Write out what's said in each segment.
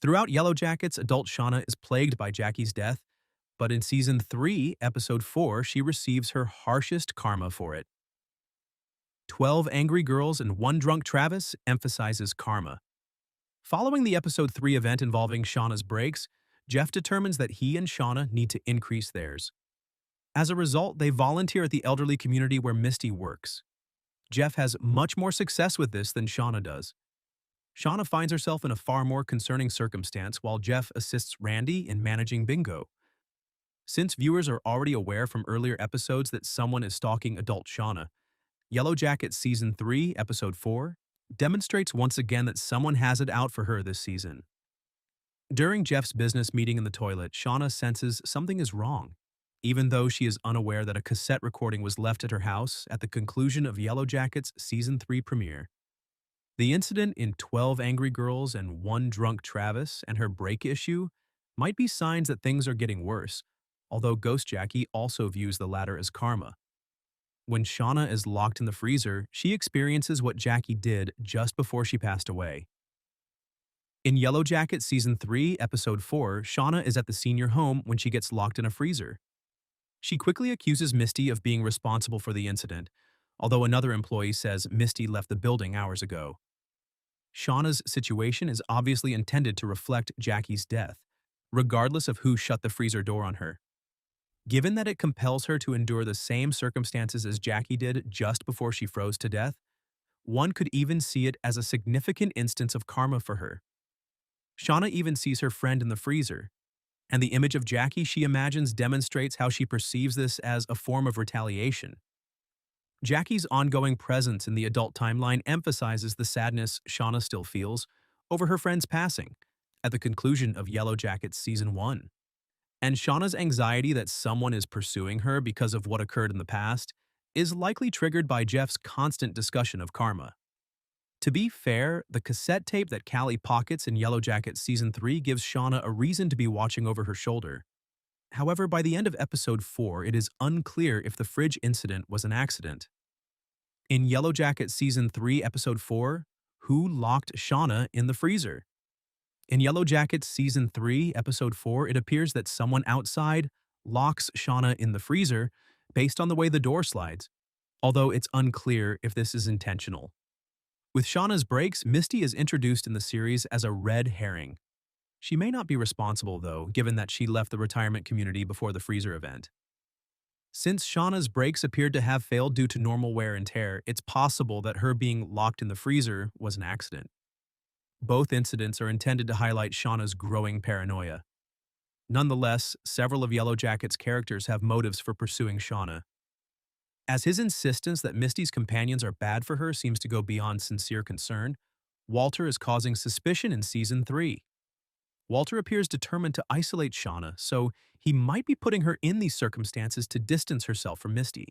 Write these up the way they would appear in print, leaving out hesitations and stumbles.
Throughout Yellowjackets, adult Shauna is plagued by Jackie's death, but in Season 3, Episode 4, she receives her harshest karma for it. 12 Angry Girls and One Drunk Travis emphasizes karma. Following the Episode 3 event involving Shauna's breaks, Jeff determines that he and Shauna need to increase theirs. As a result, they volunteer at the elderly community where Misty works. Jeff has much more success with this than Shauna does. Shauna finds herself in a far more concerning circumstance while Jeff assists Randy in managing bingo. Since viewers are already aware from earlier episodes that someone is stalking adult Shauna, Yellowjackets Season 3, Episode 4, demonstrates once again that someone has it out for her this season. During Jeff's business meeting in the toilet, Shauna senses something is wrong, even though she is unaware that a cassette recording was left at her house at the conclusion of Yellowjackets Season 3 premiere. The incident in 12 Angry Girls and One Drunk Travis and her break issue might be signs that things are getting worse, although Ghost Jackie also views the latter as karma. When Shauna is locked in the freezer, she experiences what Jackie did just before she passed away. In Yellowjackets Season 3, Episode 4, Shauna is at the senior home when she gets locked in a freezer. She quickly accuses Misty of being responsible for the incident, although another employee says Misty left the building hours ago. Shauna's situation is obviously intended to reflect Jackie's death, regardless of who shut the freezer door on her. Given that it compels her to endure the same circumstances as Jackie did just before she froze to death, one could even see it as a significant instance of karma for her. Shauna even sees her friend in the freezer, and the image of Jackie she imagines demonstrates how she perceives this as a form of retaliation. Jackie's ongoing presence in the adult timeline emphasizes the sadness Shauna still feels over her friend's passing at the conclusion of Yellowjackets Season 1. And Shauna's anxiety that someone is pursuing her because of what occurred in the past is likely triggered by Jeff's constant discussion of karma. To be fair, the cassette tape that Callie pockets in Yellowjackets Season 3 gives Shauna a reason to be watching over her shoulder. However, by the end of Episode 4, it is unclear if the fridge incident was an accident. In Yellowjackets Season 3, Episode 4, who locked Shauna in the freezer? In Yellowjackets Season 3, Episode 4, it appears that someone outside locks Shauna in the freezer based on the way the door slides, although it's unclear if this is intentional. With Shauna's breaks, Misty is introduced in the series as a red herring. She may not be responsible, though, given that she left the retirement community before the freezer event. Since Shauna's breaks appeared to have failed due to normal wear and tear, it's possible that her being locked in the freezer was an accident. Both incidents are intended to highlight Shauna's growing paranoia. Nonetheless, several of Yellowjackets' characters have motives for pursuing Shauna. As his insistence that Misty's companions are bad for her seems to go beyond sincere concern, Walter is causing suspicion in Season 3. Walter appears determined to isolate Shauna, so he might be putting her in these circumstances to distance herself from Misty.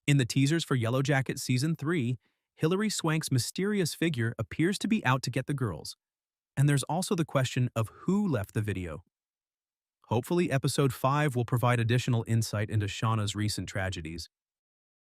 In the teasers for Yellowjackets Season 3, Hilary Swank's mysterious figure appears to be out to get the girls, and there's also the question of who left the video. Hopefully, Episode 5 will provide additional insight into Shauna's recent tragedies.